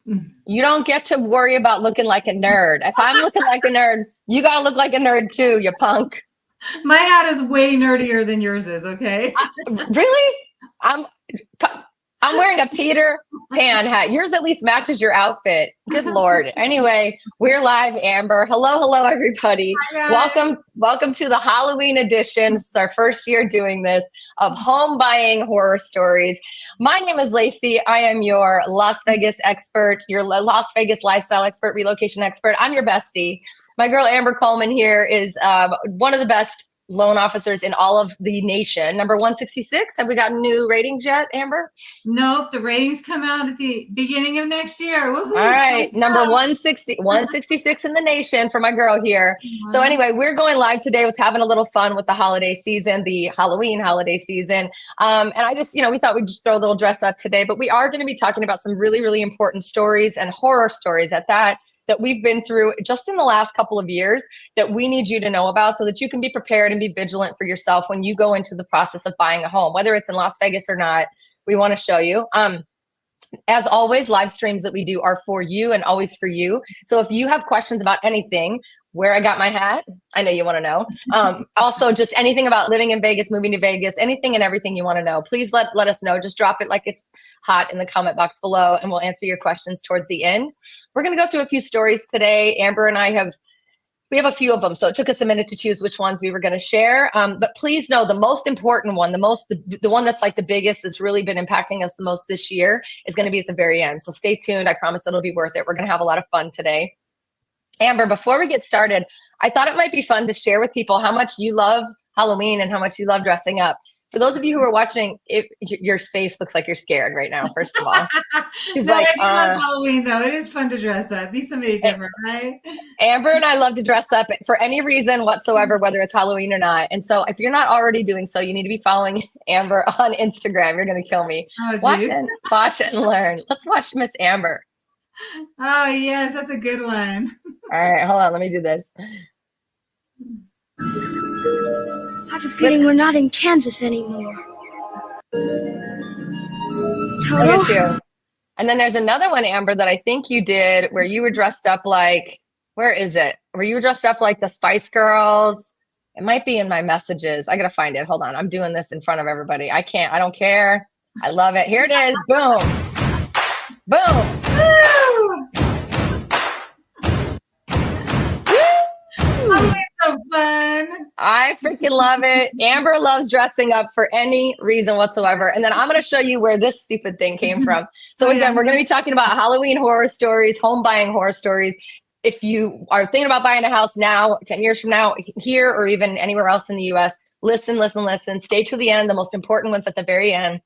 You don't get to worry about looking like a nerd. If I'm looking like a nerd, you got to look like a nerd too, you punk. My hat is way nerdier than yours is, okay? Really? I'm wearing a Peter Pan hat. Yours at least matches your outfit. Good Lord. Anyway, we're live, Amber. Hello, everybody. Welcome to the Halloween edition. This is our first year doing this of home buying horror stories. My name is Laci. I am your Las Vegas expert, your Las Vegas lifestyle expert, relocation expert. I'm your bestie. My girl Amber Coleman here is one of the best loan officers in all of the nation. Number 166. Have we got new ratings yet, Amber? Nope. The ratings come out at the beginning of next year. Woo-hoo. All right. Number 166 in the nation for my girl here. So anyway, we're going live today with having a little fun with the holiday season, the Halloween holiday season. And I just, we thought we'd just throw a little dress up today, but we are going to be talking about some really, really important stories and horror stories at that we've been through just in the last couple of years that we need you to know about so that you can be prepared and be vigilant for yourself when you go into the process of buying a home, whether it's in Las Vegas or not. We want to show you. As always, live streams that we do are for you and always for you. So if you have questions about anything, where I got my hat, I know you want to know. Also, just anything about living in Vegas, moving to Vegas, anything and everything you want to know, please let us know. Just drop it like it's hot in the comment box below, and we'll answer your questions towards the end. We're going to go through a few stories today. Amber and I we have a few of them, so it took us a minute to choose which ones we were going to share. But please know the most important one, the one that's like the biggest, that's really been impacting us the most this year, is going to be at the very end. So stay tuned. I promise it'll be worth it. We're going to have a lot of fun today. Amber, before we get started, I thought it might be fun to share with people how much you love Halloween and how much you love dressing up. For those of you who are watching, your face looks like you're scared right now, first of all. She's I do love Halloween, though. It is fun to dress up. Be somebody different, right? Amber and I love to dress up for any reason whatsoever, whether it's Halloween or not. And so if you're not already doing so, you need to be following Amber on Instagram. You're going to kill me. Oh, watch it and learn. Let's watch Miss Amber. Oh, yes. That's a good one. All right. Hold on. Let me do this. I have a feeling we're not in Kansas anymore. Look at you. And then there's another one, Amber, that I think you did where you were dressed up like, where is it? Where you were dressed up like the Spice Girls. It might be in my messages. I got to find it. Hold on. I'm doing this in front of everybody. I don't care. I love it. Here it is. Boom. Boom. Oh, it's so fun. I freaking love it. Amber loves dressing up for any reason whatsoever. And then I'm going to show you where this stupid thing came from. So again, we're going to be talking about Halloween horror stories, home buying horror stories. If you are thinking about buying a house now, 10 years from now, here or even anywhere else in the US, listen. Stay to the end. The most important ones at the very end.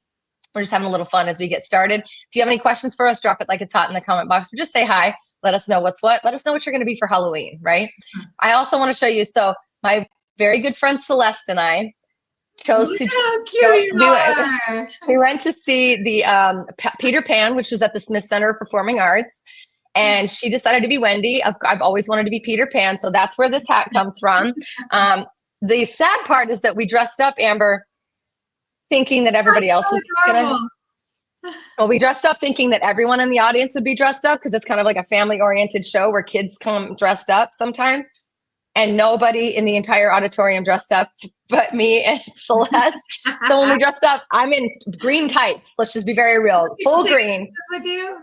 We're just having a little fun as we get started. If you have any questions for us, drop it like it's hot in the comment box, or just say hi. Let us know what's what. Let us know what you're going to be for Halloween, right? I also want to show you. So my very good friend Celeste and I chose Look to how cute you are. We went to see the Peter Pan, which was at the Smith Center of Performing Arts. And she decided to be Wendy. I've always wanted to be Peter Pan. So that's where this hat comes from. The sad part is that we dressed up, Amber, thinking that everybody else was going to. Well, we dressed up thinking that everyone in the audience would be dressed up because it's kind of like a family-oriented show where kids come dressed up sometimes. And nobody in the entire auditorium dressed up but me and Celeste. So when we dressed up, I'm in green tights. Let's just be very real. Full green. With you?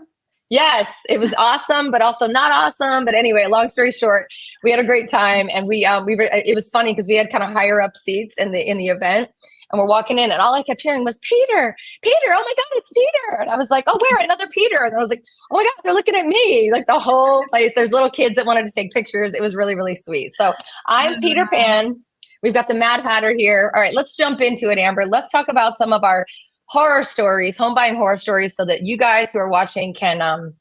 Yes, it was awesome, but also not awesome. But anyway, long story short, we had a great time, and it was funny because we had kind of higher up seats in the event. And we're walking in, and all I kept hearing was, Peter, oh my God, it's Peter. And I was like, oh, where? Another Peter. And I was like, oh my God, they're looking at me. Like the whole place. There's little kids that wanted to take pictures. It was really, really sweet. So I'm Peter Pan. We've got the Mad Hatter here. All right, let's jump into it, Amber. Let's talk about some of our horror stories, home buying horror stories, so that you guys who are watching can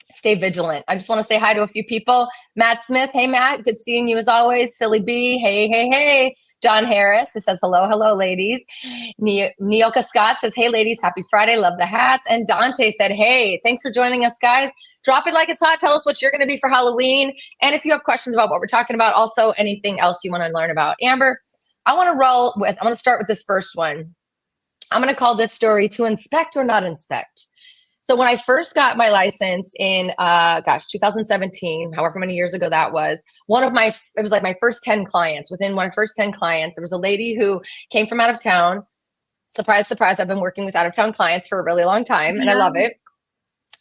stay vigilant. I just want to say hi to a few people. Matt Smith. Hey, Matt. Good seeing you as always. Philly B. Hey. John Harris. It says, hello, ladies. Nioka Scott says, hey, ladies. Happy Friday. Love the hats. And Dante said, hey, thanks for joining us, guys. Drop it like it's hot. Tell us what you're going to be for Halloween. And if you have questions about what we're talking about, also anything else you want to learn about. Amber, I'm going to start with this first one. I'm going to call this story To Inspect or Not Inspect. So when I first got my license in, 2017, however many years ago that was, it was like my first 10 clients. Within my first 10 clients, there was a lady who came from out of town. Surprise, surprise. I've been working with out of town clients for a really long time and I love it.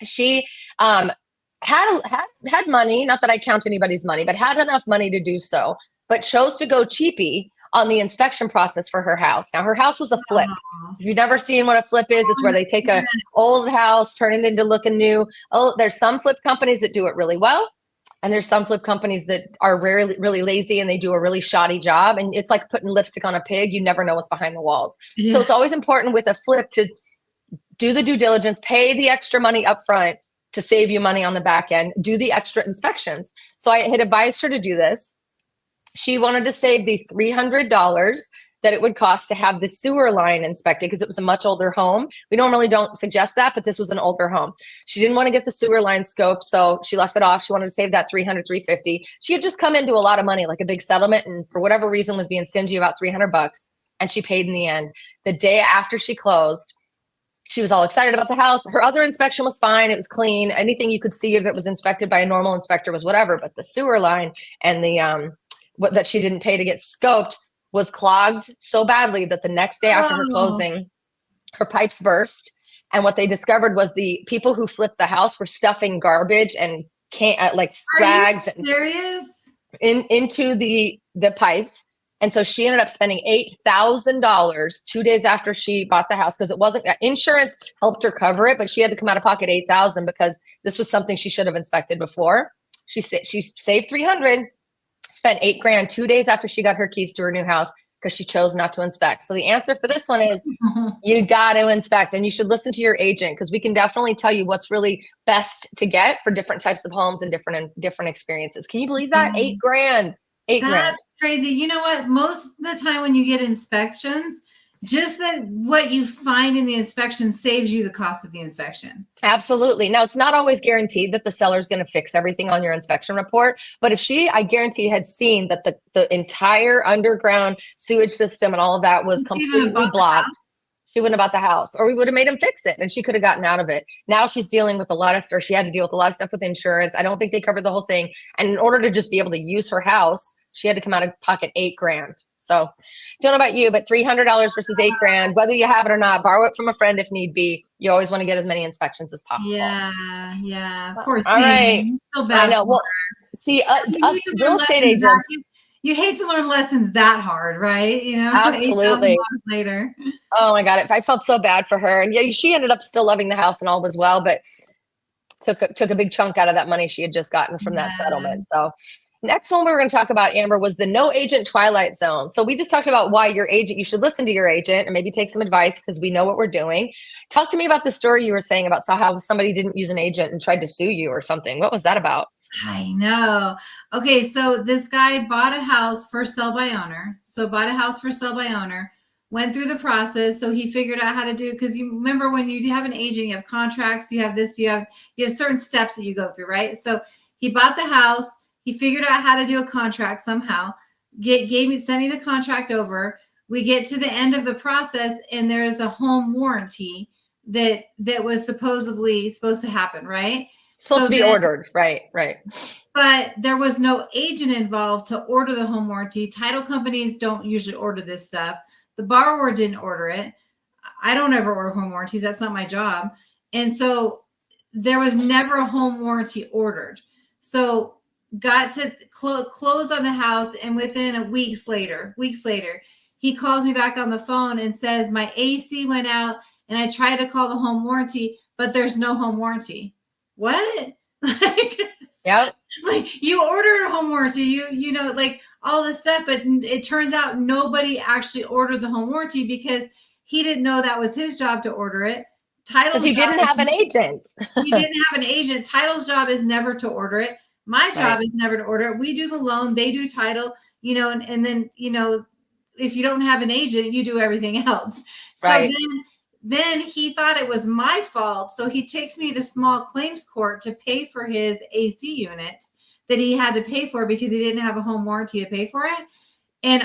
She, had money, not that I count anybody's money, but had enough money to do so, but chose to go cheapy on the inspection process for her house. Now her house was a flip. If you've never seen what a flip is, it's where they take a old house, turn it into looking new. Oh, there's some flip companies that do it really well. And there's some flip companies that are really lazy and they do a really shoddy job. And it's like putting lipstick on a pig. You never know what's behind the walls. Yeah. So it's always important with a flip to do the due diligence, pay the extra money up front to save you money on the back end, do the extra inspections. So I had advised her to do this. She wanted to save the $300 that it would cost to have the sewer line inspected because it was a much older home. We normally don't suggest that, but this was an older home. She didn't want to get the sewer line scoped, so she left it off. She wanted to save that $300, $350. She had just come into a lot of money, like a big settlement, and for whatever reason was being stingy about $300, and she paid in the end. The day after she closed, she was all excited about the house. Her other inspection was fine. It was clean. Anything you could see that was inspected by a normal inspector was whatever, but the sewer line and the that she didn't pay to get scoped was clogged so badly that the next day after her closing, her pipes burst. And what they discovered was the people who flipped the house were stuffing garbage and rags and into the pipes. And so she ended up spending $8,000 2 days after she bought the house because it wasn't insurance helped her cover it, but she had to come out of pocket $8,000 because this was something she should have inspected before. She saved $300. Spent $8,000 2 days after she got her keys to her new house because she chose not to inspect. So the answer for this one is you got to inspect, and you should listen to your agent because we can definitely tell you what's really best to get for different types of homes and different experiences. Can you believe that? $8,000. That's crazy. You know what? Most of the time when you get inspections, just what you find in the inspection saves you the cost of the inspection. Absolutely. Now, it's not always guaranteed that the seller's going to fix everything on your inspection report. But if she, I guarantee, had seen that the entire underground sewage system and all of that was completely blocked, she wouldn't have bought the house, or we would have made him fix it and she could have gotten out of it. Now she's dealing with she had to deal with a lot of stuff with insurance. I don't think they covered the whole thing. And in order to just be able to use her house, she had to come out of pocket $8,000. So don't know about you, but $300 versus $8,000, whether you have it or not, borrow it from a friend if need be. You always want to get as many inspections as possible. Yeah. Poor thing. All right. Feel bad. I know. Well, see, us real estate agents. You hate to learn lessons that hard, right? You know, absolutely. Later. Oh my God, I felt so bad for her, and yeah, she ended up still loving the house and all was well, but took a big chunk out of that money she had just gotten from that settlement. So. Next one we were going to talk about, Amber, was the no agent twilight zone. So we just talked about why you should listen to your agent and maybe take some advice because we know what we're doing. Talk to me about the story you were saying about how somebody didn't use an agent and tried to sue you or something. What was that about? I know. Okay, so this guy bought a house for sell by owner. Went through the process. So he figured out how to do, because you remember when you have an agent, you have contracts, you have this, you have certain steps that you go through, right? So he bought the house. He figured out how to do a contract somehow, sent me the contract over. We get to the end of the process and there's a home warranty that was supposedly supposed to happen, right? Supposed to be ordered, right. But there was no agent involved to order the home warranty. Title companies don't usually order this stuff. The borrower didn't order it. I don't ever order home warranties. That's not my job. And so there was never a home warranty ordered. So got to close on the house, and within weeks later, he calls me back on the phone and says, my AC went out and I tried to call the home warranty, but there's no home warranty. What? Yep. Like you ordered a home warranty, you know, like all this stuff, but it turns out nobody actually ordered the home warranty because he didn't know that was his job to order it. Because he didn't have an agent. He didn't have an agent. Title's job is never to order it. My job is never to order it. We do the loan, they do title, you know, and then, you know, if you don't have an agent, you do everything else. So then he thought it was my fault. So he takes me to small claims court to pay for his AC unit that he had to pay for because he didn't have a home warranty to pay for it. And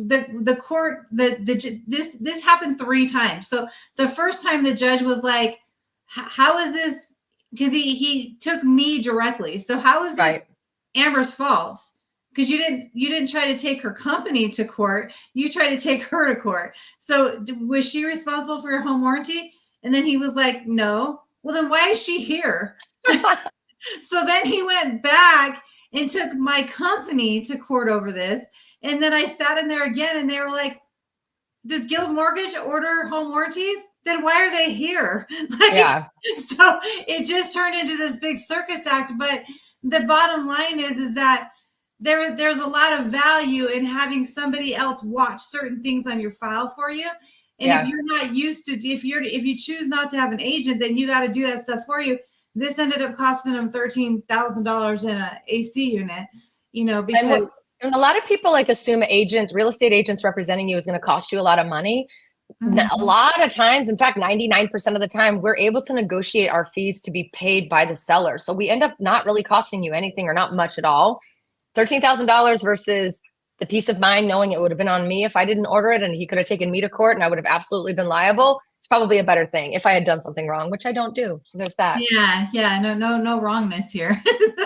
the court, this happened 3 times. So the first time the judge was like, how is this? Because he took me directly. So how is this Amber's fault? Because you didn't try to take her company to court. You tried to take her to court. So was she responsible for your home warranty? And then he was like, no. Well, then why is she here? So then he went back and took my company to court over this. And then I sat in there again and they were like, does Guild Mortgage order home warranties? Then why are they here? So it just turned into this big circus act. But the bottom line is that there's a lot of value in having somebody else watch certain things on your file for you. And if you're not used to, if you choose not to have an agent, then you got to do that stuff for you. This ended up costing them $13,000 in an AC unit, because and a lot of people assume real estate agents representing you is going to cost you a lot of money. A lot of times, in fact, 99% of the time, we're able to negotiate our fees to be paid by the seller. So we end up not really costing you anything or not much at all. $13,000 versus the peace of mind knowing it would have been on me if I didn't order it and he could have taken me to court and I would have absolutely been liable. It's probably a better thing if I had done something wrong, which I don't do. So there's that. Yeah. No wrongness here.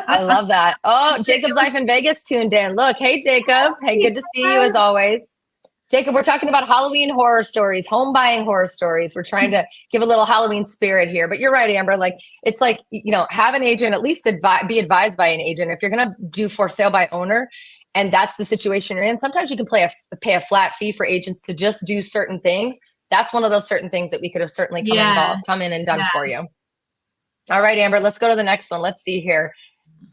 I love that. Oh, Jacob's life in Vegas tuned in. Look, hey, Jacob. Hey, good to see you as always. Jacob, we're talking about Halloween horror stories, home buying horror stories. We're trying to give a little Halloween spirit here, but you're right, Amber. It's have an agent, at least be advised by an agent. If you're going to do for sale by owner, and that's the situation you're in, sometimes you can pay a flat fee for agents to just do certain things. That's one of those certain things that we could have certainly come in and done for you. All right, Amber, let's go to the next one. Let's see here.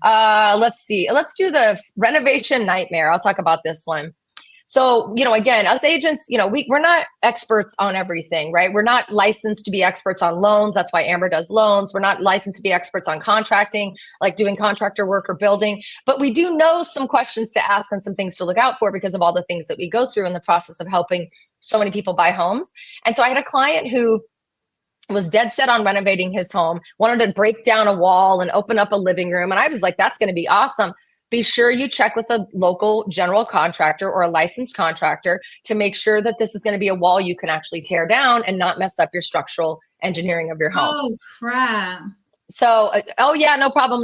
Let's do the renovation nightmare. I'll talk about this one. So, again, us agents, we're not experts on everything, right? We're not licensed to be experts on loans. That's why Amber does loans. We're not licensed to be experts on contracting, like doing contractor work or building, but we do know some questions to ask and some things to look out for because of all the things that we go through in the process of helping so many people buy homes. And so I had a client who was dead set on renovating his home, wanted to break down a wall and open up a living room. And I was like, that's going to be awesome. Be sure you check with a local general contractor or a licensed contractor to make sure that this is going to be a wall you can actually tear down and not mess up your structural engineering of your home. Oh, crap. So, no problem.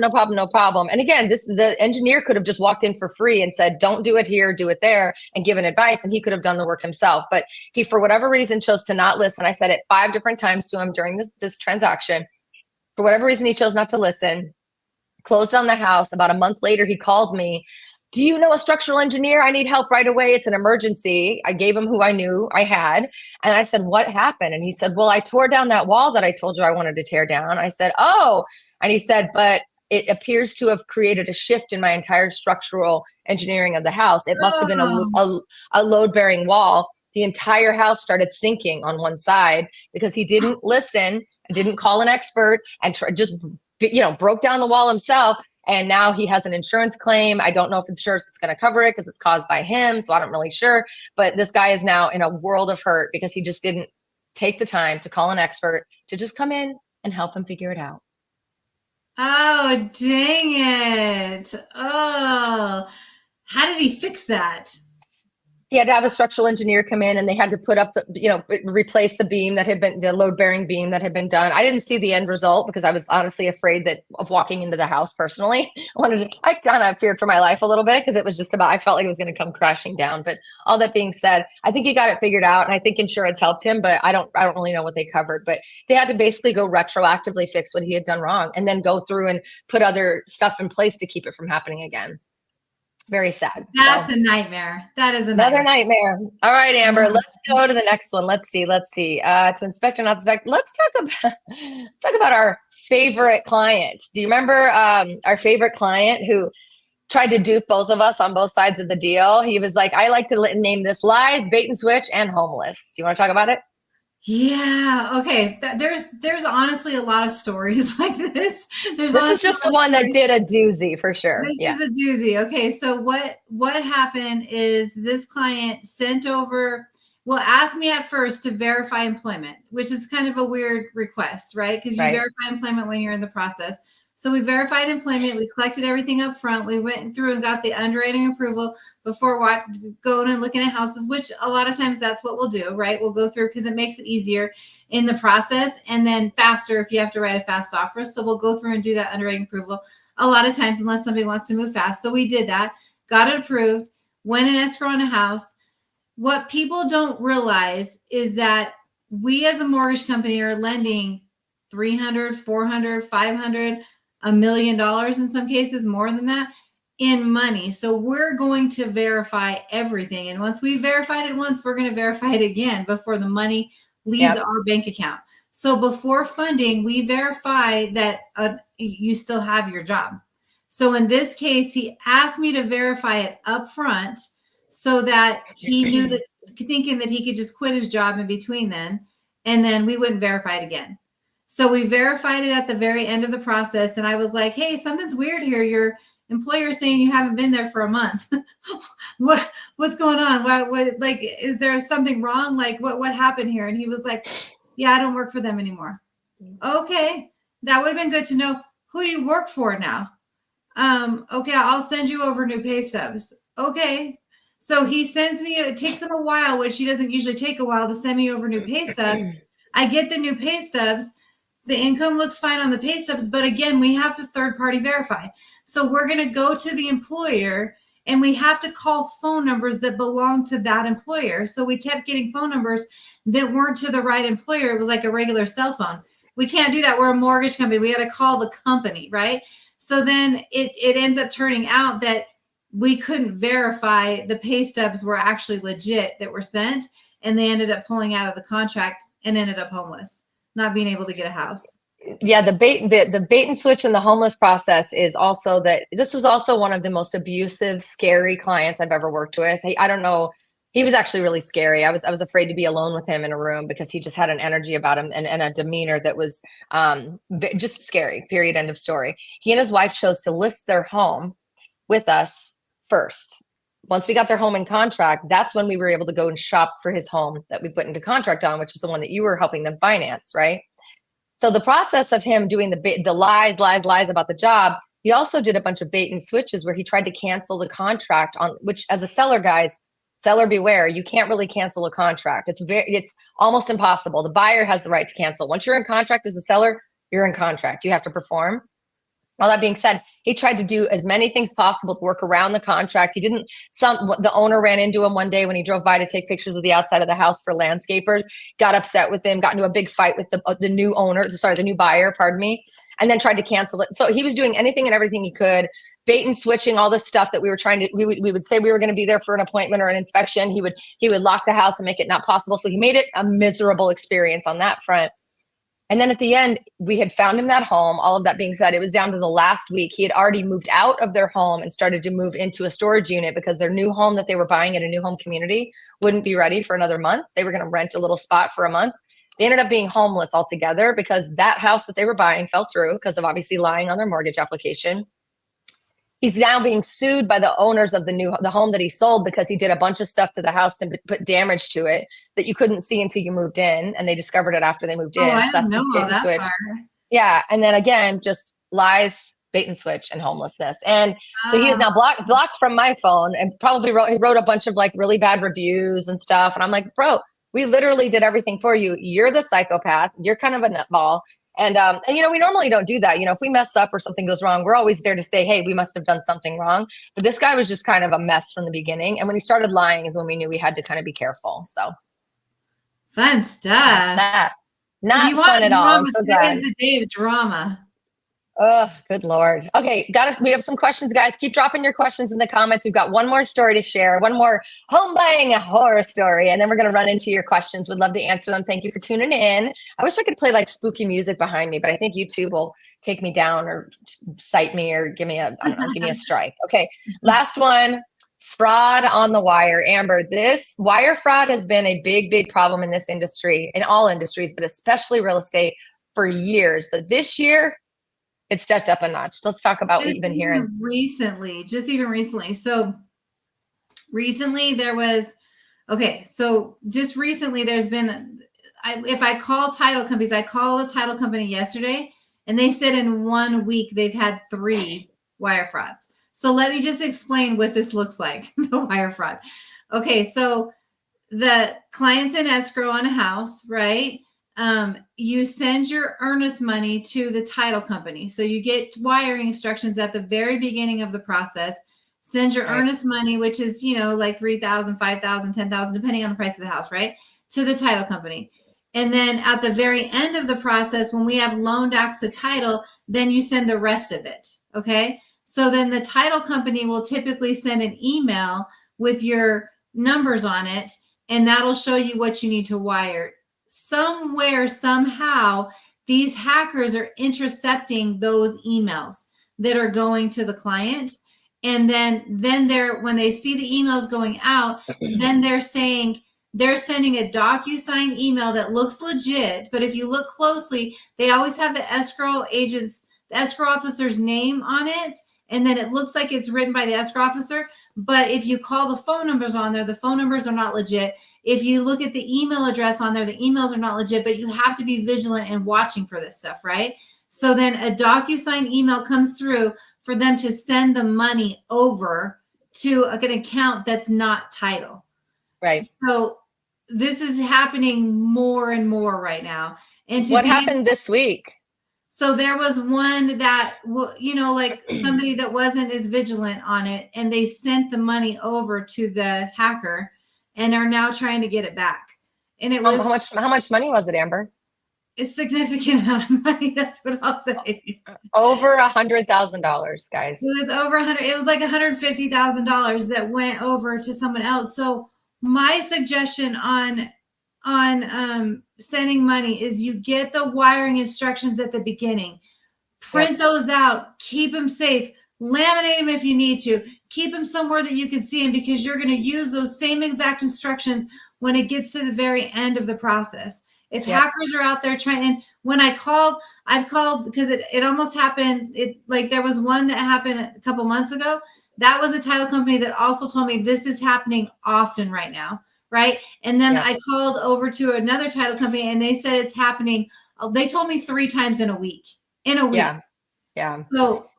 And again, the engineer could have just walked in for free and said, don't do it here, do it there, and given advice, and he could have done the work himself. But he, for whatever reason, chose to not listen. I said it 5 different times to him during this transaction. For whatever reason, he chose not to listen. Closed on the house. About a month later, he called me. Do you know a structural engineer? I need help right away. It's an emergency. I gave him who I knew I had. And I said, what happened? And he said, well, I tore down that wall that I told you I wanted to tear down. I said, oh. And he said, but it appears to have created a shift in my entire structural engineering of the house. It must have been a load-bearing wall. The entire house started sinking on one side because he didn't listen, didn't call an expert, and just broke down the wall himself. And now he has an insurance claim. I don't know if insurance is going to cover it because it's caused by him. So I'm not really sure. But this guy is now in a world of hurt because he just didn't take the time to call an expert to just come in and help him figure it out. Oh, dang it. Oh, how did he fix that? He had to have a structural engineer come in and they had to put up replace the beam that had been the load bearing beam that had been done. I didn't see the end result because I was honestly afraid of walking into the house personally. I kind of feared for my life a little bit because it was just I felt like it was going to come crashing down. But all that being said, I think he got it figured out and I think insurance helped him, but I don't really know what they covered, but they had to basically go retroactively fix what he had done wrong and then go through and put other stuff in place to keep it from happening again. Very sad. That's a nightmare. That is another nightmare. All right, Amber, let's go to the next one. Let's see. To inspect or not inspect. Let's talk about our favorite client. Do you remember our favorite client who tried to dupe both of us on both sides of the deal? He was like, I like to name this lies, bait and switch, and homeless. Do you want to talk about it? Yeah. Okay. There's honestly a lot of stories like this. This is just the one that did a doozy for sure. This is a doozy. Okay. So what happened is this client asked me at first to verify employment, which is kind of a weird request, right? Because you verify employment when you're in the process. So we verified employment. We collected everything up front. We went through and got the underwriting approval before going and looking at houses, which a lot of times that's what we'll do, right? We'll go through because it makes it easier in the process and then faster if you have to write a fast offer. So we'll go through and do that underwriting approval a lot of times unless somebody wants to move fast. So we did that, got it approved, went in escrow on a house. What people don't realize is that we as a mortgage company are lending $300, $400, $500, $1 million in some cases, more than that, in money. So we're going to verify everything. And once we verified it once, we're going to verify it again before the money leaves our bank account. So before funding, we verify that you still have your job. So in this case, he asked me to verify it up front so that he knew that, thinking that he could just quit his job in between then, and then we wouldn't verify it again. So we verified it at the very end of the process. And I was like, hey, something's weird here. Your employer is saying you haven't been there for a month. What's going on? What, like, is there something wrong? Like, what happened here? And he was like, yeah, I don't work for them anymore. Okay. That would have been good to know. Who do you work for now? Okay, I'll send you over new pay stubs. Okay. So he sends me, it takes him a while, which he doesn't usually take a while to send me over new pay stubs. I get the new pay stubs. The income looks fine on the pay stubs, but again, we have to third party verify. So we're going to go to the employer and we have to call phone numbers that belong to that employer. So we kept getting phone numbers that weren't to the right employer. It was like a regular cell phone. We can't do that. We're a mortgage company. We got to call the company, right? So then it ends up turning out that we couldn't verify the pay stubs were actually legit that were sent. And they ended up pulling out of the contract and ended up homeless, not being able to get a house. Yeah, the bait and switch in the homeless process is also that this was also one of the most abusive, scary clients I've ever worked with. I don't know. He was actually really scary. I was afraid to be alone with him in a room because he just had an energy about him and a demeanor that was just scary, period, end of story. He and his wife chose to list their home with us first. Once we got their home in contract, that's when we were able to go and shop for his home that we put into contract on, which is the one that you were helping them finance, right? So the process of him doing the lies about the job, he also did a bunch of bait and switches where he tried to cancel the contract on, which as a seller, guys, seller beware, you can't really cancel a contract. It's almost impossible. The buyer has the right to cancel. Once you're in contract as a seller, you're in contract. You have to perform. All that being said, he tried to do as many things possible to work around the contract. The owner ran into him one day when he drove by to take pictures of the outside of the house for landscapers, got upset with him, got into a big fight with the new buyer, and then tried to cancel it. So he was doing anything and everything he could, bait and switching all this stuff that we were trying to, we would say we were going to be there for an appointment or an inspection. He would lock the house and make it not possible. So he made it a miserable experience on that front. And then at the end, we had found him that home. All of that being said, it was down to the last week. He had already moved out of their home and started to move into a storage unit because their new home that they were buying at a new home community wouldn't be ready for another month. They were going to rent a little spot for a month. They ended up being homeless altogether because that house that they were buying fell through because of obviously lying on their mortgage application. He's now being sued by the owners of the home that he sold because he did a bunch of stuff to the house to put damage to it that you couldn't see until you moved in, and they discovered it after they moved in. I didn't know all that switch. Part. Yeah, and then again, just lies, bait and switch, and homelessness. And so he is now blocked from my phone, and probably wrote a bunch of like really bad reviews and stuff. And I'm like, bro, we literally did everything for you. You're the psychopath. You're kind of a nutball. And we normally don't do that. If we mess up or something goes wrong, we're always there to say, hey, we must have done something wrong. But this guy was just kind of a mess from the beginning. And when he started lying is when we knew we had to kind of be careful. So fun stuff. That's that. Not fun at all. I'm so glad. The day of drama. Oh, good Lord. Okay. We have some questions, guys. Keep dropping your questions in the comments. We've got one more story to share, one more home buying horror story, and then we're going to run into your questions. We'd love to answer them. Thank you for tuning in. I wish I could play like spooky music behind me, but I think YouTube will take me down or cite me or give me a strike. Okay. Last one, fraud on the wire. Amber, this wire fraud has been a big, big problem in this industry, in all industries, but especially real estate for years. But this year, it stepped up a notch. Let's talk about what you've been hearing. Just even recently. So recently there's been, if I call title companies, I called a title company yesterday And they said in 1 week, they've had 3 wire frauds. So let me just explain what this looks like, the wire fraud. Okay, so the client's in escrow on a house, right? You send your earnest money to the title company. So you get wiring instructions at the very beginning of the process. Send your earnest money, which is, like 3,000, 5,000, 10,000, depending on the price of the house, right? To the title company. And then at the very end of the process, when we have loaned acts to title, then you send the rest of it. Okay. So then the title company will typically send an email with your numbers on it, and that'll show you what you need to wire. Somewhere, somehow, these hackers are intercepting those emails that are going to the client. And then they're, when they see the emails going out, then they're saying, they're sending a DocuSign email that looks legit. But if you look closely, they always have the escrow officer's name on it. And then it looks like it's written by the escrow officer. But if you call the phone numbers on there, the phone numbers are not legit. If you look at the email address on there, the emails are not legit, but you have to be vigilant and watching for this stuff, right? So then a DocuSign email comes through for them to send the money over to an account that's not title. Right. So this is happening more and more right now. And what happened this week? So there was one that, like somebody that wasn't as vigilant on it, and they sent the money over to the hacker and are now trying to get it back. And it was how much money was it, Amber? A significant amount of money. That's what I'll say. Over $100,000, guys. It was over 100. It was like $150,000 that went over to someone else. So my suggestion on sending money is you get the wiring instructions at the beginning, print those out, keep them safe, laminate them if you need to, keep them somewhere that you can see them, because you're going to use those same exact instructions when it gets to the very end of the process. If hackers are out there trying, and when I've called because it almost happened. Like there was one that happened a couple months ago. That was a title company that also told me this is happening often right now. Right. And then I called over to another title company and they said it's happening. They told me 3 times in a week. Yeah. So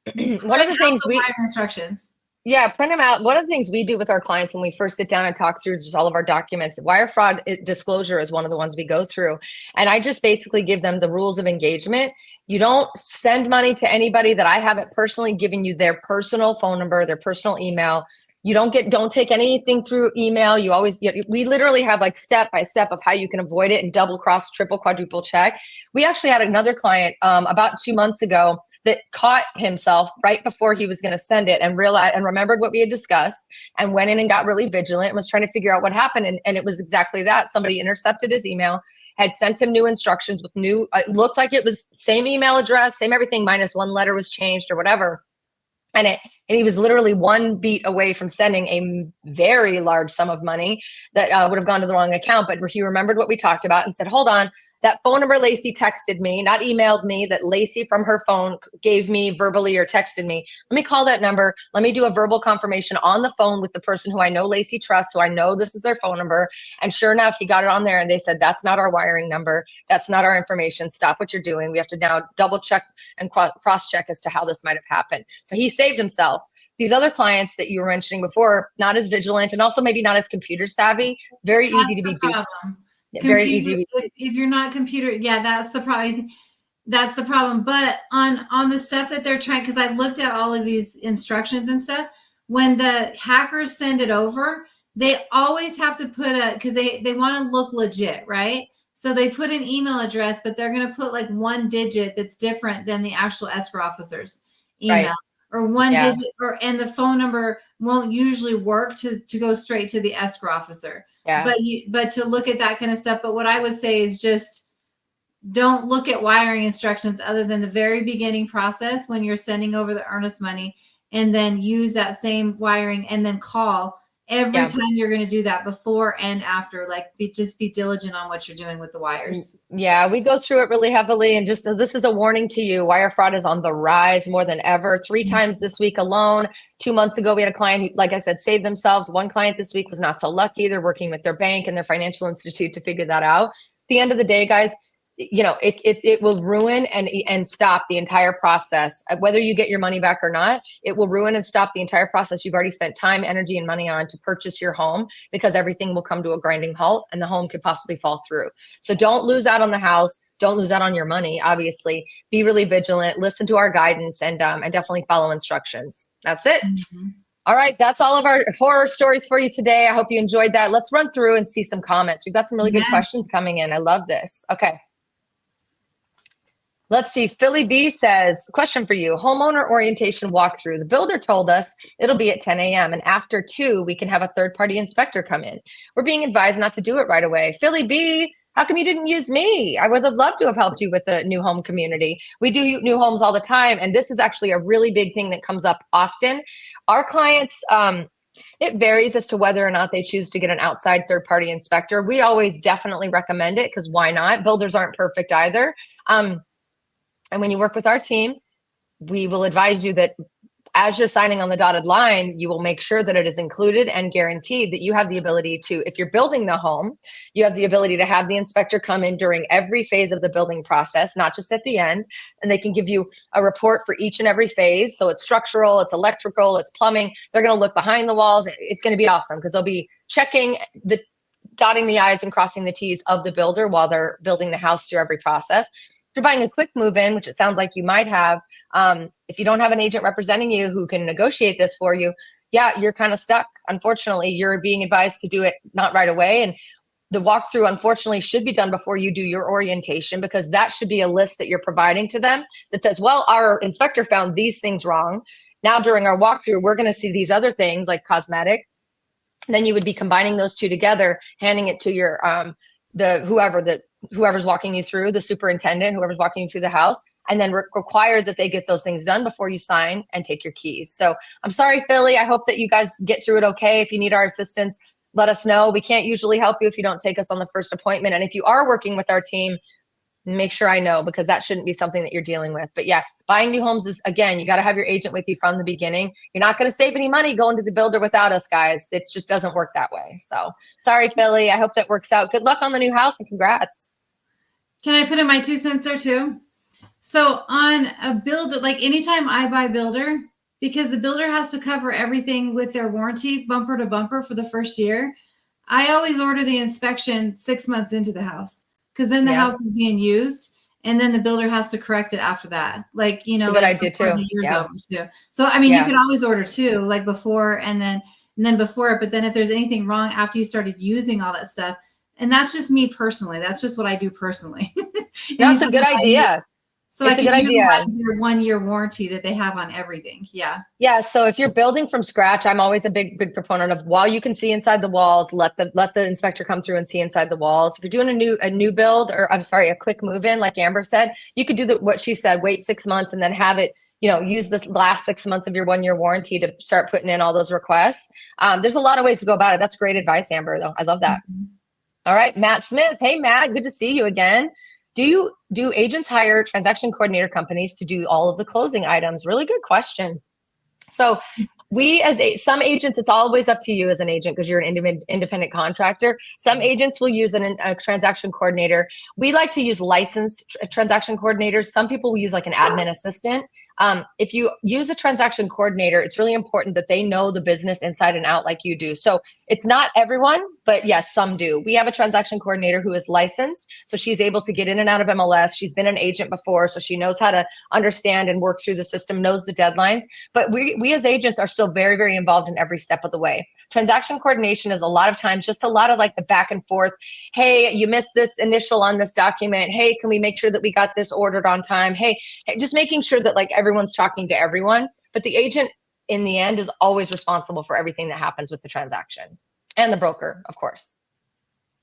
one of the things instructions. Yeah, print them out. One of the things we do with our clients when we first sit down and talk through just all of our documents, wire fraud disclosure is one of the ones we go through. And I just basically give them the rules of engagement. You don't send money to anybody that I haven't personally given you their personal phone number, their personal email. You don't take anything through email. We literally have like step by step of how you can avoid it and double cross, triple, quadruple check. We actually had another client about 2 months ago that caught himself right before he was going to send it and realized and remembered what we had discussed and went in and got really vigilant and was trying to figure out what happened. And it was exactly that. Somebody intercepted his email, had sent him new instructions with it looked like it was same email address, same everything, minus one letter was changed or whatever. And he was literally 1 beat away from sending a very large sum of money that would have gone to the wrong account. But he remembered what we talked about and said, hold on, that phone number Laci texted me, not emailed me, that Laci from her phone gave me verbally or texted me. Let me call that number. Let me do a verbal confirmation on the phone with the person who I know Laci trusts, who I know this is their phone number. And sure enough, he got it on there and they said, that's not our wiring number. That's not our information. Stop what you're doing. We have to now double check and cross check as to how this might have happened. So he saved himself. These other clients that you were mentioning before, not as vigilant and also maybe not as computer savvy. It's very easy to be duped. Very easy. If you're not computer, that's the problem. That's the problem. But on the stuff that they're trying, because I've looked at all of these instructions and stuff, when the hackers send it over, they always have to put because they want to look legit, right? So they put an email address, but they're going to put like 1 digit that's different than the actual escrow officer's email. Right. Or 1 digit, and the phone number won't usually work to go straight to the escrow officer. Yeah. But to look at that kind of stuff. But what I would say is just don't look at wiring instructions other than the very beginning process when you're sending over the earnest money, and then use that same wiring and then call every time you're going to do that, before and after. Like just be diligent on what you're doing with the wires. Yeah, we go through it really heavily. And just so this is a warning to you, wire fraud is on the rise more than ever. 3 times this week alone. 2 months ago, we had a client who, like I said, saved themselves. One client this week was not so lucky. They're working with their bank and their financial institute to figure that out. At the end of the day, guys, it will ruin and stop the entire process. Whether you get your money back or not, it will ruin and stop the entire process you've already spent time, energy, and money on to purchase your home, because everything will come to a grinding halt and the home could possibly fall through. So don't lose out on the house. Don't lose out on your money, obviously. Be really vigilant, listen to our guidance, and definitely follow instructions. That's it. Mm-hmm. All right, that's all of our horror stories for you today. I hope you enjoyed that. Let's run through and see some comments. We've got some really good questions coming in. I love this. Okay. Let's see. Philly B says, question for you. Homeowner orientation walkthrough. The builder told us it'll be at 10 a.m. and after 2, we can have a third-party inspector come in. We're being advised not to do it right away. Philly B, how come you didn't use me? I would have loved to have helped you with the new home community. We do new homes all the time, and this is actually a really big thing that comes up often. Our clients, it varies as to whether or not they choose to get an outside third-party inspector. We always definitely recommend it, because why not? Builders aren't perfect either. And when you work with our team, we will advise you that as you're signing on the dotted line, you will make sure that it is included and guaranteed that you have the ability to, if you're building the home, you have the ability to have the inspector come in during every phase of the building process, not just at the end. And they can give you a report for each and every phase. So it's structural, it's electrical, it's plumbing. They're going to look behind the walls. It's going to be awesome, because they'll be checking dotting the I's and crossing the T's of the builder while they're building the house through every process. If you're buying a quick move in, which it sounds like you might have, if you don't have an agent representing you who can negotiate this for you, yeah, you're kind of stuck. Unfortunately, you're being advised to do it not right away. And the walkthrough, unfortunately, should be done before you do your orientation, because that should be a list that you're providing to them that says, well, our inspector found these things wrong. Now, during our walkthrough, we're going to see these other things like cosmetic. Then you would be combining those two together, handing it to your whoever's walking you through, the superintendent, whoever's walking you through the house, and then require that they get those things done before you sign and take your keys. So I'm sorry, Philly. I hope that you guys get through it okay. If you need our assistance, let us know. We can't usually help you if you don't take us on the first appointment. And if you are working with our team, make sure I know, because that shouldn't be something that you're dealing with. But yeah, buying new homes is, again, you got to have your agent with you from the beginning. You're not going to save any money going to the builder without us, guys. It just doesn't work that way. So sorry, Philly. I hope that works out. Good luck on the new house and congrats. Can I put in my 2 cents there too? So on a builder, like anytime I buy builder, because the builder has to cover everything with their warranty bumper to bumper for the first year, I always order the inspection 6 months into the house, because then the house is being used, and then the builder has to correct it after that. Like, you know, like I did too. Yeah. So I mean, you can always order 2, like before and then before it. But then if there's anything wrong after you started using all that stuff, and that's just me personally. That's just what I do personally. That's a good idea. So it's a good idea. Their 1-year warranty that they have on everything. Yeah. Yeah. So if you're building from scratch, I'm always a big proponent of, while you can see inside the walls, let the inspector come through and see inside the walls. If you're doing a new build, or I'm sorry, a quick move in, like Amber said, you could do what she said, wait 6 months and then have it, use this last 6 months of your 1-year warranty to start putting in all those requests. There's a lot of ways to go about it. That's great advice, Amber, though. I love that. Mm-hmm. All right, Matt Smith. Hey, Matt, good to see you again. Do agents hire transaction coordinator companies to do all of the closing items? Really good question. So we, some agents, it's always up to you as an agent, because you're an independent contractor. Some agents will use a transaction coordinator. We like to use licensed transaction coordinators. Some people will use like an admin assistant. If you use a transaction coordinator, it's really important that they know the business inside and out like you do. So it's not everyone, but yes, some do. We have a transaction coordinator who is licensed, so she's able to get in and out of MLS. She's been an agent before, so she knows how to understand and work through the system, knows the deadlines. But we as agents are still very, very involved in every step of the way. Transaction coordination is a lot of times just a lot of like the back and forth. Hey, you missed this initial on this document. Hey, can we make sure that we got this ordered on time? Hey, just making sure that like everyone's talking to everyone. But the agent in the end is always responsible for everything that happens with the transaction, and the broker, of course.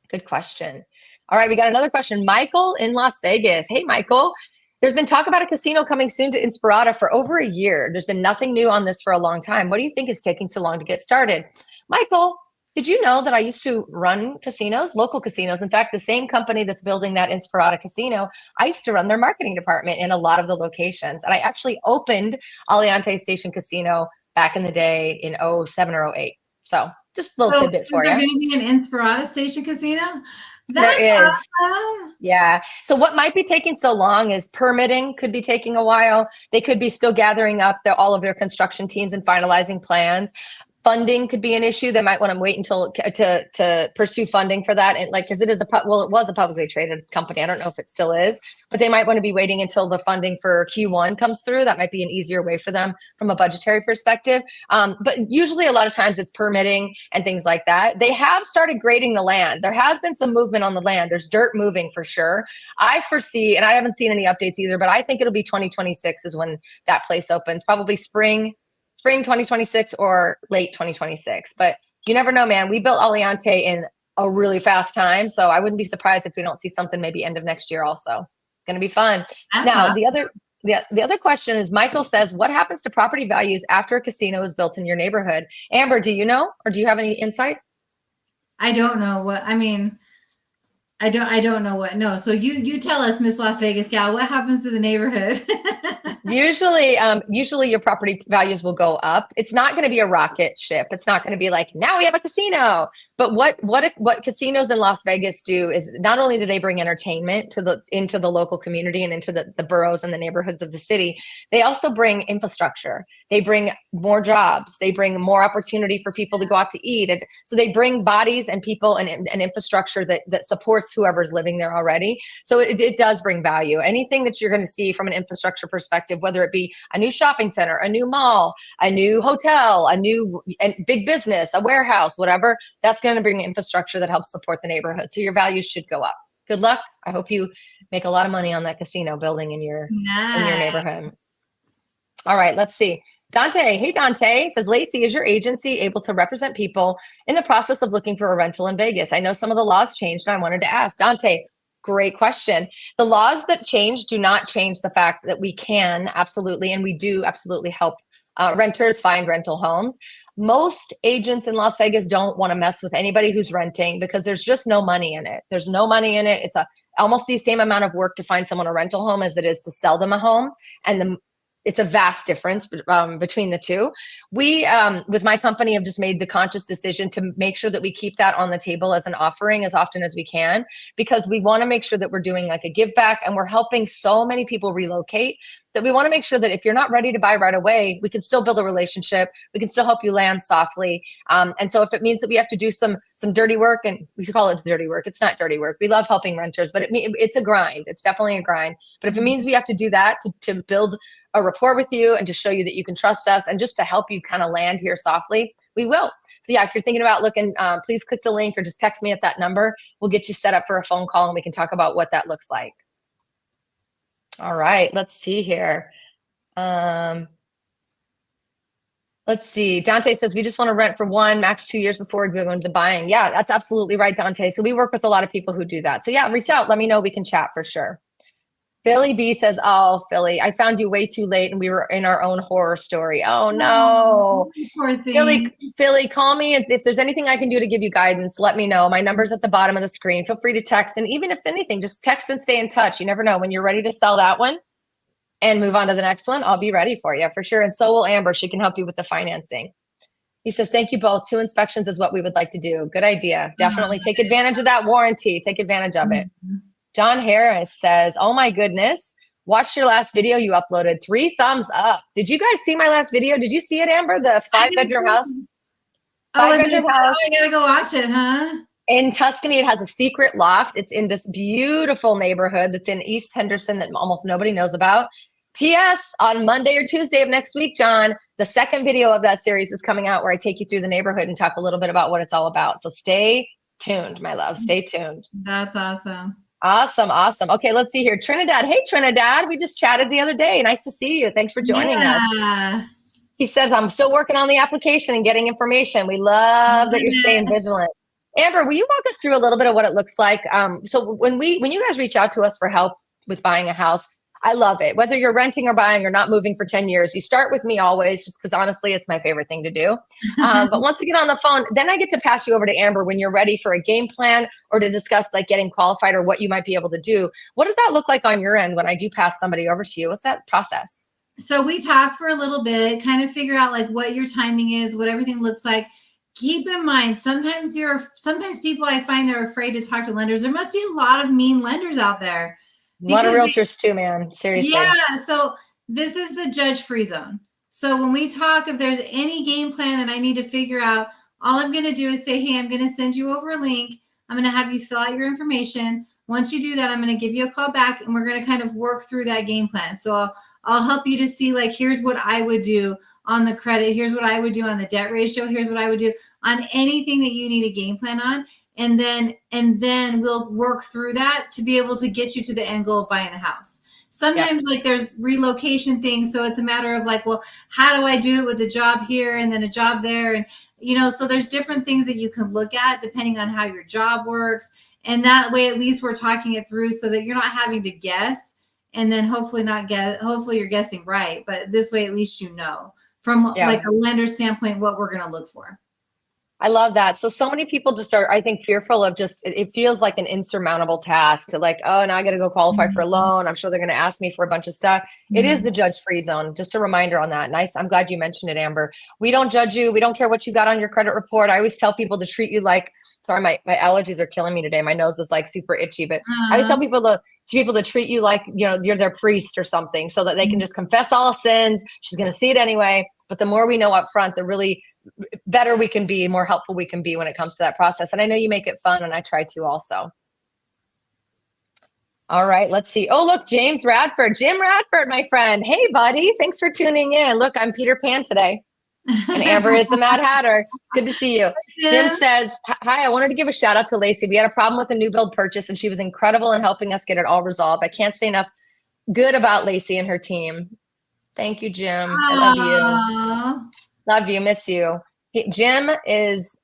Good question. All right, we got another question. Michael in Las Vegas. Hey, Michael. There's been talk about a casino coming soon to Inspirata for over a year. There's been nothing new on this for a long time. What do you think is taking so long to get started? Michael, did you know that I used to run casinos, local casinos? In fact, the same company that's building that Inspirata casino, I used to run their marketing department in a lot of the locations. And I actually opened Aliante Station Casino back in the day in 07 or 08. So just a little tidbit for you. Is there going to be an Inspirata Station Casino? There That's is. awesome. Yeah. So what might be taking so long is permitting could be taking a while. They could be still gathering up all of their construction teams and finalizing plans. Funding could be an issue. They might want to wait until to pursue funding for that. And like, because it was a publicly traded company. I don't know if it still is, but they might want to be waiting until the funding for Q1 comes through. That might be an easier way for them from a budgetary perspective. But usually a lot of times it's permitting and things like that. They have started grading the land. There has been some movement on the land. There's dirt moving for sure. I foresee, and I haven't seen any updates either, but I think it'll be 2026 is when that place opens, probably spring 2026 or late 2026. But you never know, man. We built Aliante in a really fast time. So I wouldn't be surprised if we don't see something maybe end of next year also. Going to be fun. Now, the other question is, Michael says, what happens to property values after a casino is built in your neighborhood? Amber, do you know, or do you have any insight? I don't know what, I mean, I don't know what, no. So you tell us, Miss Las Vegas gal, what happens to the neighborhood? Usually your property values will go up. It's not going to be a rocket ship. It's not going to be like, now we have a casino. But what casinos in Las Vegas do is not only do they bring entertainment into the local community and into the boroughs and the neighborhoods of the city, they also bring infrastructure. They bring more jobs. They bring more opportunity for people to go out to eat. And so they bring bodies and people and infrastructure that supports whoever's living there already. So it does bring value. Anything that you're going to see from an infrastructure perspective, whether it be a new shopping center, a new mall, a new hotel, a new big business, a warehouse, whatever, that's going to bring infrastructure that helps support the neighborhood. So your values should go up. Good luck. I hope you make a lot of money on that casino building in your neighborhood. All right, let's see. Dante, hey Dante, says, Laci, is your agency able to represent people in the process of looking for a rental in Vegas? I know some of the laws changed and I wanted to ask. Dante, great question. The laws that change do not change the fact that we can absolutely, and we do absolutely help renters find rental homes. Most agents in Las Vegas don't want to mess with anybody who's renting because there's just no money in it. There's no money in it. It's almost the same amount of work to find someone a rental home as it is to sell them a home. And it's a vast difference between the two. We, with my company, have just made the conscious decision to make sure that we keep that on the table as an offering as often as we can, because we want to make sure that we're doing like a give back, and we're helping so many people relocate that we want to make sure that if you're not ready to buy right away, we can still build a relationship. We can still help you land softly. And so if it means that we have to do some dirty work, and we call it dirty work, it's not dirty work. We love helping renters, but it's a grind. It's definitely a grind. But if it means we have to do that to build a rapport with you and to show you that you can trust us and just to help you kind of land here softly, we will. So yeah, if you're thinking about looking, please click the link or just text me at that number. We'll get you set up for a phone call and we can talk about what that looks like. All right, let's see here. Let's see. Dante says, we just want to rent for 1, max 2 years before we go into the buying. Yeah, that's absolutely right, Dante. So we work with a lot of people who do that. So yeah, reach out. Let me know. We can chat for sure. Philly B says, oh, Philly, I found you way too late and we were in our own horror story. Oh, no. Poor thing. Philly, call me. If there's anything I can do to give you guidance, let me know. My number's at the bottom of the screen. Feel free to text. And even if anything, just text and stay in touch. You never know. When you're ready to sell that one and move on to the next one, I'll be ready for you for sure. And so will Amber. She can help you with the financing. He says, thank you both. 2 inspections is what we would like to do. Good idea. Definitely take advantage of that warranty. Take advantage of it. John Harris says, oh my goodness, watched your last video you uploaded. 3 thumbs up. Did you guys see my last video? Did you see it, Amber? The 5-bedroom house? Oh, I gotta go watch it, huh? In Tuscany, it has a secret loft. It's in this beautiful neighborhood that's in East Henderson that almost nobody knows about. P.S. on Monday or Tuesday of next week, John, the second video of that series is coming out where I take you through the neighborhood and talk a little bit about what it's all about. So stay tuned, my love. Stay tuned. That's awesome. Awesome. Okay, let's see here. Trinidad. Hey, Trinidad. We just chatted the other day. Nice to see you. Thanks for joining us. He says, I'm still working on the application and getting information. We love that you're staying vigilant. Amber, will you walk us through a little bit of what it looks like? So when you guys reach out to us for help with buying a house, I love it. Whether you're renting or buying or not moving for 10 years, you start with me always, just because honestly, it's my favorite thing to do. But once you get on the phone, then I get to pass you over to Amber when you're ready for a game plan or to discuss like getting qualified or what you might be able to do. What does that look like on your end when I do pass somebody over to you? What's that process? So we talk for a little bit, kind of figure out like what your timing is, what everything looks like. keep in mind, sometimes people I find they're afraid to talk to lenders. There must be a lot of mean lenders out there. A lot of realtors too, man. Seriously. Yeah. So this is the judge-free zone. So when we talk, if there's any game plan that I need to figure out, all I'm going to do is say, hey, I'm going to send you over a link. I'm going to have you fill out your information. Once you do that, I'm going to give you a call back and we're going to kind of work through that game plan. So I'll help you to see, like, here's what I would do on the credit. Here's what I would do on the debt ratio. Here's what I would do on anything that you need a game plan on. And then we'll work through that to be able to get you to the end goal of buying the house. Sometimes like there's relocation things. So it's a matter of like, well, how do I do it with a job here and then a job there? And, so there's different things that you can look at depending on how your job works. And that way, at least we're talking it through so that you're not having to guess and then hopefully you're guessing right. But this way, at least from like a lender standpoint, what we're going to look for. I love that. So many people just are, I think, fearful of it feels like an insurmountable task to like, oh, now I got to go qualify for a loan. I'm sure they're going to ask me for a bunch of stuff. It is the judge-free zone. Just a reminder on that. Nice. I'm glad you mentioned it, Amber. We don't judge you. We don't care what you got on your credit report. I always tell people to treat you like, sorry, my allergies are killing me today. My nose is like super itchy, but I always tell people to treat you like, you're their priest or something so that they can just confess all sins. She's going to see it anyway. But the more we know up front, the really better we can be, more helpful we can be when it comes to that process. And I know you make it fun, and I try to also. All right, let's see. Oh, look, Jim Radford, my friend. Hey, buddy. Thanks for tuning in. Look, I'm Peter Pan today. And Amber is the Mad Hatter. Good to see you. Jim says, hi, I wanted to give a shout out to Laci. We had a problem with a new build purchase, and she was incredible in helping us get it all resolved. I can't say enough good about Laci and her team. Thank you, Jim. I love you. Love you. Miss you. He's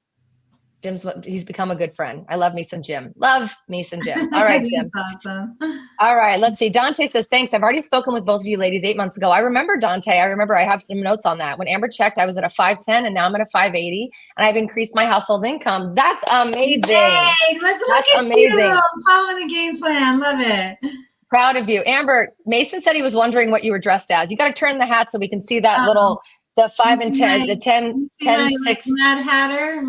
become a good friend. I love me some Jim. Love me some Jim. All right, Jim. Awesome. All right, let's see. Dante says, thanks. I've already spoken with both of you ladies 8 months ago. I remember, Dante. I have some notes on that. When Amber checked, I was at a 510 and now I'm at a 580 and I've increased my household income. That's amazing. Hey, look at amazing. You. Following the game plan. Love it. Proud of you. Amber, Mason said he was wondering what you were dressed as. You got to turn the hat so we can see that the 5 and 10, the 10, 10, 6. My Mad Hatter.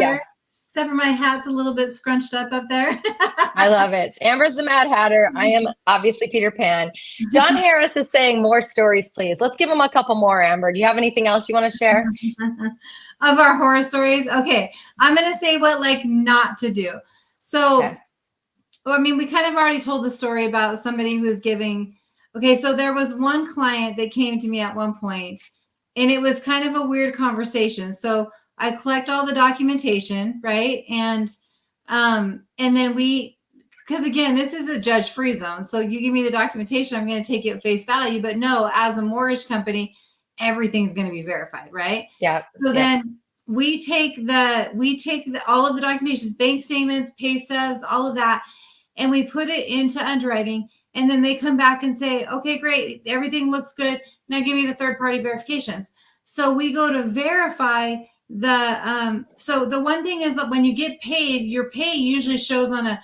Yeah. Except for my hat's a little bit scrunched up there. I love it. Amber's the Mad Hatter. I am obviously Peter Pan. John Harris is saying more stories, please. Let's give him a couple more, Amber. Do you have anything else you want to share? Of our horror stories? Okay. I'm going to say what not to do. So, I mean, we kind of already told the story about somebody who's giving. Okay. So there was one client that came to me at one point, and it was kind of a weird conversation. So I collect all the documentation, right? And then because again, this is a judge-free zone. So you give me the documentation, I'm going to take it at face value. But no, as a mortgage company, everything's going to be verified, right? Yeah. So then we take all of the documentations, bank statements, pay stubs, all of that, and we put it into underwriting. And then they come back and say, okay, great, everything looks good. Now give me the third-party verifications. So we go to verify so the one thing is that when you get paid, your pay usually shows on a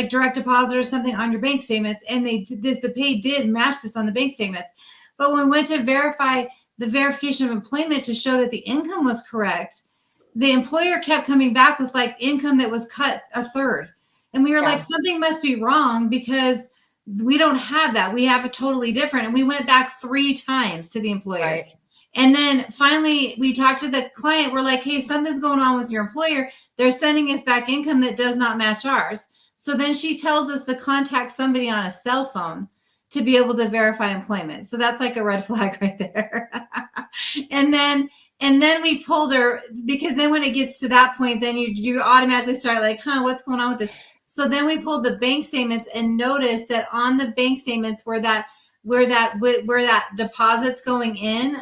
direct deposit or something on your bank statements, and the pay did match this on the bank statements. But when we went to verify the verification of employment to show that the income was correct, the employer kept coming back with income that was cut a third, and we were like, something must be wrong because we don't have that. We have a totally different, and we went back 3 times to the employer. Right. And then finally, we talked to the client. We're like, hey, something's going on with your employer. They're sending us back income that does not match ours. So then she tells us to contact somebody on a cell phone to be able to verify employment. So that's like a red flag right there. And then we pulled her, because then when it gets to that point, then you automatically start what's going on with this? So then we pulled the bank statements and noticed that on the bank statements where that deposit's going in,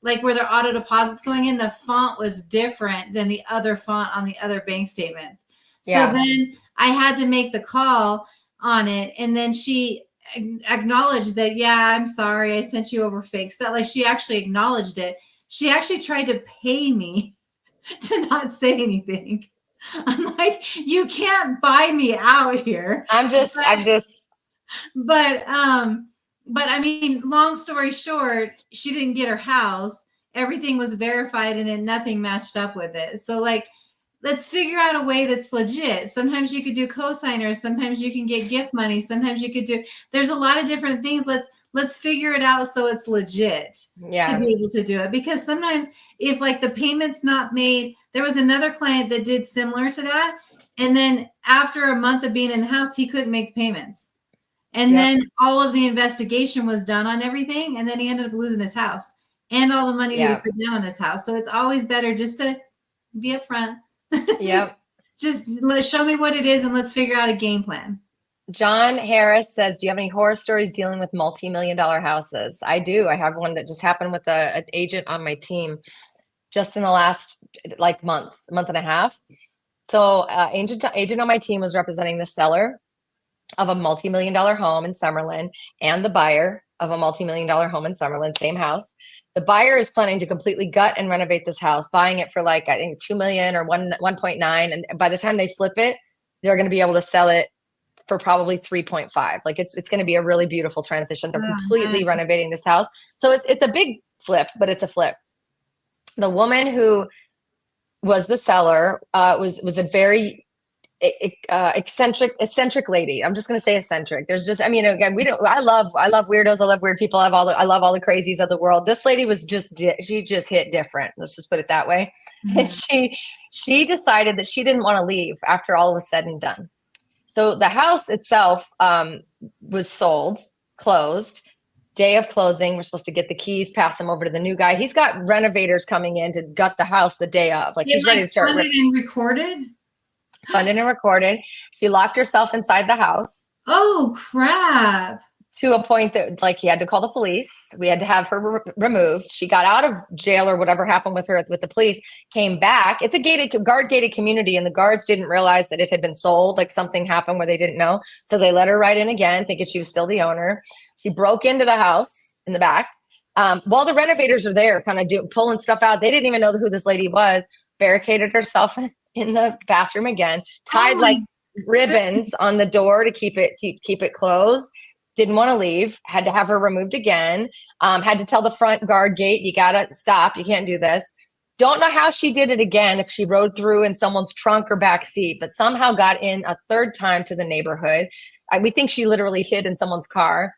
where their auto deposits going in, the font was different than the other font on the other bank statements. Yeah. So then I had to make the call on it. And then she acknowledged that, yeah, I'm sorry, I sent you over fake stuff. She actually acknowledged it. She actually tried to pay me to not say anything. I'm like, you can't buy me out here. But I mean, long story short, she didn't get her house. everything was verified and then nothing matched up with it. So like, let's figure out a way that's legit. Sometimes you could do cosigners. Sometimes you can get gift money. Sometimes you could do, there's a lot of different things. Let's figure it out so it's legit to be able to do it. Because sometimes if like the payment's not made, there was another client that did similar to that. And then after a month of being in the house, he couldn't make payments. And then all of the investigation was done on everything. And then he ended up losing his house and all the money that he put down on his house. So it's always better just to be upfront. just show me what it is and let's figure out a game plan. John Harris says, do you have any horror stories dealing with multi-million-dollar houses? I do. I have one that just happened with an agent on my team just in the last like month and a half. So agent on my team was representing the seller of a multi-million-dollar home in Summerlin and the buyer of a multi-million-dollar home in Summerlin, same house. The buyer is planning to completely gut and renovate this house, buying it for like, I think 2 million or 1.9. And by the time they flip it, they're going to be able to sell it for probably 3.5. Like it's going to be a really beautiful transition. They're completely renovating this house. So it's a big flip, but it's a flip. The woman who was the seller was a very eccentric lady. I'm just going to say eccentric. There's just, I mean, again, I love weirdos. I love weird people. I love all the crazies of the world. This lady was she just hit different. Let's just put it that way. Mm-hmm. And she decided that she didn't want to leave after all was said and done. So the house itself was sold, closed. Day of closing, we're supposed to get the keys, pass them over to the new guy. He's got renovators coming in to gut the house the day of. Like he's ready to start. Funded and recorded? Funded and recorded. She locked herself inside the house. Oh, crap. To a point that like he had to call the police. We had to have her removed. She got out of jail or whatever happened with her with the police, came back. It's a guard-gated community, and the guards didn't realize that it had been sold. Like something happened where they didn't know. So they let her right in again, thinking she was still the owner. She broke into the house in the back. While the renovators are there kind of pulling stuff out, they didn't even know who this lady was, barricaded herself in the bathroom again, tied like ribbons on the door to keep it closed. Didn't want to leave, had to have her removed again, had to tell the front guard gate, you got to stop, you can't do this. Don't know how she did it again, if she rode through in someone's trunk or back seat, but somehow got in a third time to the neighborhood. We think she literally hid in someone's car,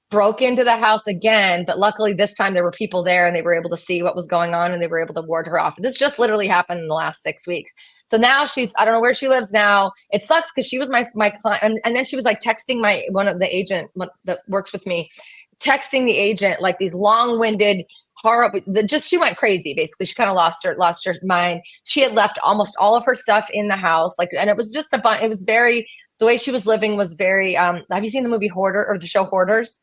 broke into the house again, but luckily this time there were people there and they were able to see what was going on and they were able to ward her off. This just literally happened in the last 6 weeks. So now I don't know where she lives now. It sucks because she was my client. And then she was like texting one of the agent that works with me, texting the agent, like these long-winded, horrible, she went crazy. Basically. She kind of lost her mind. She had left almost all of her stuff in the house. And it was just it was very, the way she was living was very, have you seen the movie Hoarder or the show Hoarders?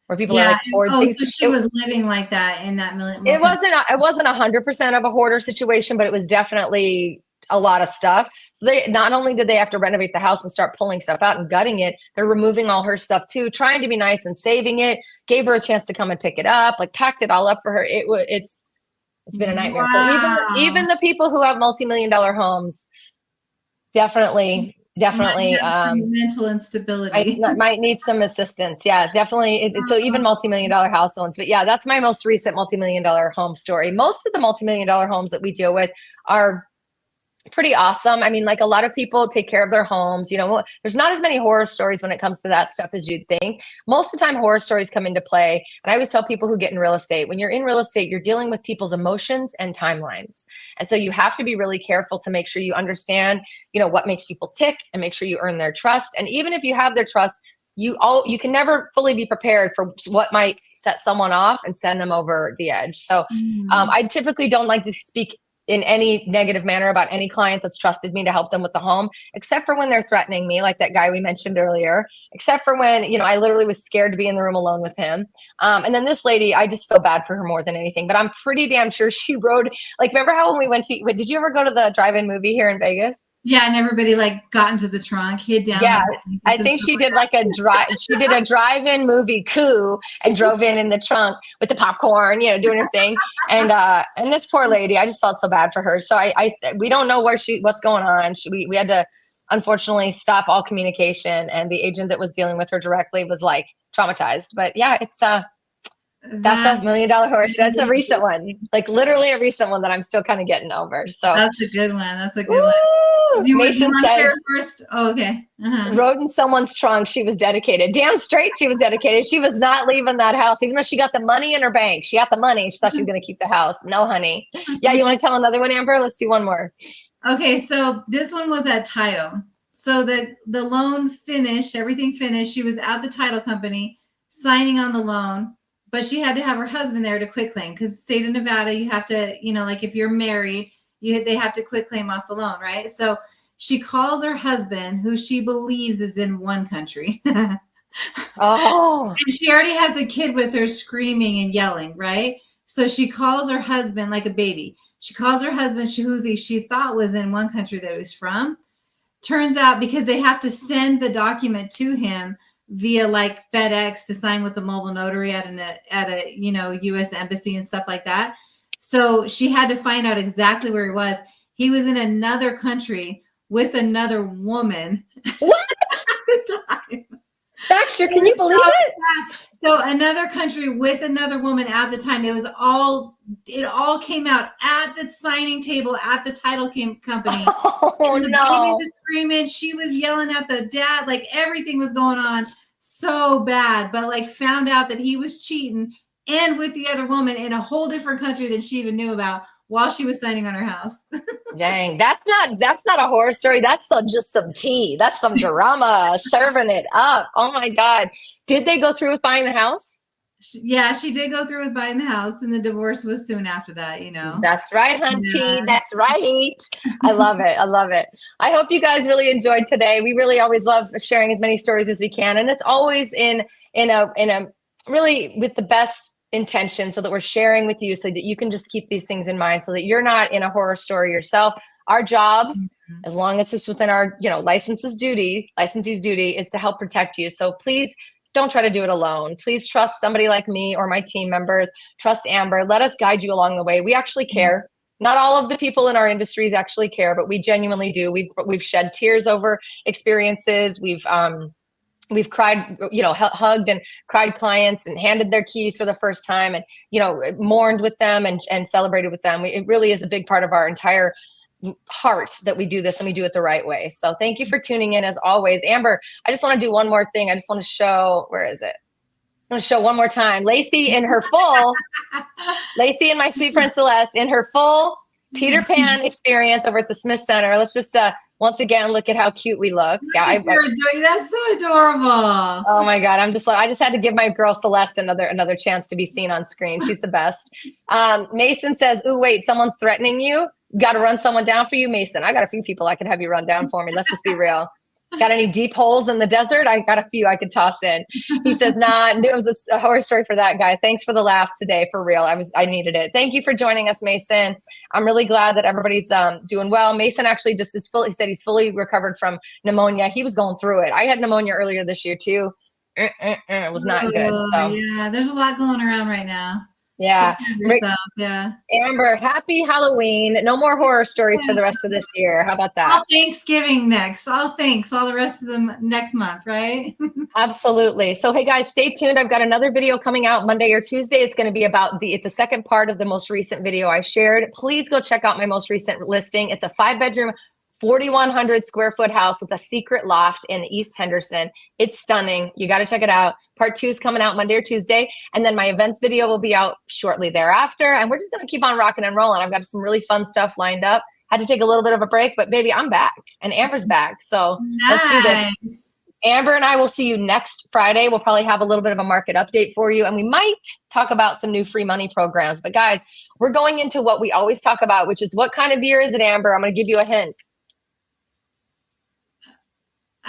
Where people are like hoarding. So she was living like that in that million. It wasn't 100% of a hoarder situation, but it was definitely a lot of stuff. So they not only did they have to renovate the house and start pulling stuff out and gutting it, they're removing all her stuff too, trying to be nice and saving it. Gave her a chance to come and pick it up, like packed it all up for her. It's been a nightmare. Wow. So even the people who have multi-million-dollar homes definitely mental instability might need some assistance. Yeah, definitely. So even multi-million-dollar house owners, but yeah, that's my most recent multi-million-dollar home story. Most of the multi-million-dollar homes that we deal with are pretty awesome. I mean, like a lot of people take care of their homes. You know, there's not as many horror stories when it comes to that stuff as you'd think. Most of the time, horror stories come into play. And I always tell people who get in real estate, when you're in real estate, you're dealing with people's emotions and timelines. And so you have to be really careful to make sure you understand, you know, what makes people tick and make sure you earn their trust. And even if you have their trust, you can never fully be prepared for what might set someone off and send them over the edge. So I typically don't like to speak in any negative manner about any client that's trusted me to help them with the home, except for when they're threatening me, like that guy we mentioned earlier, except for when, you know, I literally was scared to be in the room alone with him. And then this lady, I just feel bad for her more than anything, but I'm pretty damn sure she rode, like, remember how when we went to, did you ever go to the drive-in movie here in Vegas? Yeah, and everybody like got into the trunk, hid down. Yeah, I think she did like a drive-in movie coup and drove in the trunk with the popcorn, you know, doing her thing. And this poor lady, I just felt so bad for her. So we don't know what's going on. We had to unfortunately stop all communication, and the agent that was dealing with her directly was like traumatized. But yeah, it's That's a $1 million horse. That's a recent one, like literally a recent one that I'm still kind of getting over. So that's a good one. That's a good one. Do you Mason want to said, share first? Oh, okay. rode in someone's trunk. She was dedicated. Damn straight she was dedicated. She was not leaving that house, even though she got the money in her bank. She got the money. She thought she was going to keep the house. No, honey. Yeah, you want to tell another one, Amber? Let's do one more. Okay, so this one was at title. So the loan finished, everything finished. She was at the title company signing on the loan, but she had to have her husband there to quitclaim because state of Nevada, you have to, like if you're married, they have to quitclaim off the loan, right? So she calls her husband, who she believes is in one country. Oh. And she already has a kid with her screaming and yelling, right? So she calls her husband like a baby. She calls her husband, who she thought was in one country that he was from. Turns out, because they have to send the document to him via like FedEx to sign with the mobile notary at a U.S. embassy and stuff like that. So she had to find out exactly where he was. He was in another country with another woman. What? At the time. Baxter, can you believe it? So another country with another woman at the time. It all came out at the signing table at the title company. Oh, and the no. baby was screaming. She was yelling at the dad. Like everything was going on so bad, but like found out that he was cheating and with the other woman in a whole different country than she even knew about while she was signing on her house. Dang, that's not a horror story. That's just some tea. That's some drama, serving it up. Oh my God. Did they go through with buying the house? Yeah, she did go through with buying the house, and the divorce was soon after that, That's right, hunty. Yeah. That's right. I love it. I love it. I hope you guys really enjoyed today. We really always love sharing as many stories as we can. And it's always in a really with the best intention, so that we're sharing with you so that you can just keep these things in mind so that you're not in a horror story yourself. Our jobs, as long as it's within our, licensee's duty is to help protect you. So please don't try to do it alone. Please trust somebody like me or my team members. Trust Amber. Let us guide you along the way. We actually care. Not all of the people in our industries actually care, but we genuinely do. We've shed tears over experiences. We've cried, hugged and cried clients and handed their keys for the first time and, mourned with them and celebrated with them. It really is a big part of our entire heart that we do this and we do it the right way. So thank you for tuning in as always. Amber, I just want to do one more thing. I just want to show, where is it? I'm going to show one more time. Laci in her full, Laci and my sweet friend Celeste in her full Peter Pan experience over at the Smith Center. Let's just, once again, look at how cute we look. Yeah, that's so adorable. Oh my God. I just had to give my girl Celeste another chance to be seen on screen. She's the best. Mason says, "Ooh, wait, someone's threatening you. Got to run someone down for you, Mason." I got a few people I could have you run down for me. Let's just be real. Got any deep holes in the desert? I got a few I could toss in. He says, "Nah, it was a horror story for that guy. Thanks for the laughs today. For real. I needed it." Thank you for joining us, Mason. I'm really glad that everybody's doing well. Mason actually just is he said he's fully recovered from pneumonia. He was going through it. I had pneumonia earlier this year too. It was not good. So yeah, there's a lot going around right now. Yeah. Yeah. Amber, happy Halloween. No more horror stories for the rest of this year. How about that? All Thanksgiving next. All the rest of them next month, right? Absolutely. So, hey guys, stay tuned. I've got another video coming out Monday or Tuesday. It's going to be it's a second part of the most recent video I shared. Please go check out my most recent listing. It's a 5-bedroom, 4,100 square foot house with a secret loft in East Henderson. It's stunning. You got to check it out. Part 2 is coming out Monday or Tuesday. And then my events video will be out shortly thereafter. And we're just going to keep on rocking and rolling. I've got some really fun stuff lined up. Had to take a little bit of a break, but baby, I'm back and Amber's back. So Let's do this. Amber and I will see you next Friday. We'll probably have a little bit of a market update for you. And we might talk about some new free money programs. But guys, we're going into what we always talk about, which is what kind of year is it, Amber? I'm going to give you a hint.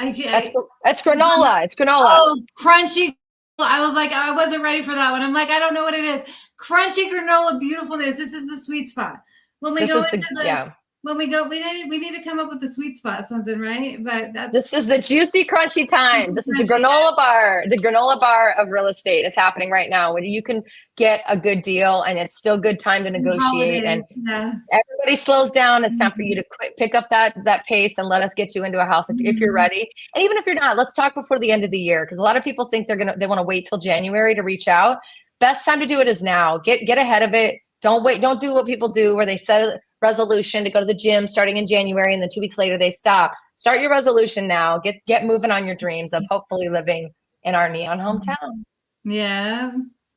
It's granola. It's granola. Oh, crunchy. I was like, I wasn't ready for that one. I'm like, I don't know what it is. Crunchy granola beautifulness. This is the sweet spot. When we go into when we go, we need to come up with a sweet spot, something, right? But this is the juicy, crunchy time. This is the granola bar of real estate is happening right now, where you can get a good deal, and it's still good time to negotiate. And everybody slows down. It's time for you to pick up that pace and let us get you into a house if you're ready. And even if you're not, let's talk before the end of the year, because a lot of people think they want to wait till January to reach out. Best time to do it is now. Get ahead of it. Don't wait. Don't do what people do where they set a resolution to go to the gym starting in January, and then 2 weeks later they stop. Start your resolution now. Get moving on your dreams of hopefully living in our neon hometown. Yeah.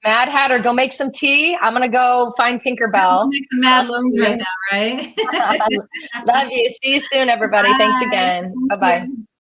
Mad Hatter, go make some tea. I'm gonna go find Tinkerbell. Make some mad loans right now, right? Love you. See you soon, everybody. Bye. Thanks again. Bye-bye.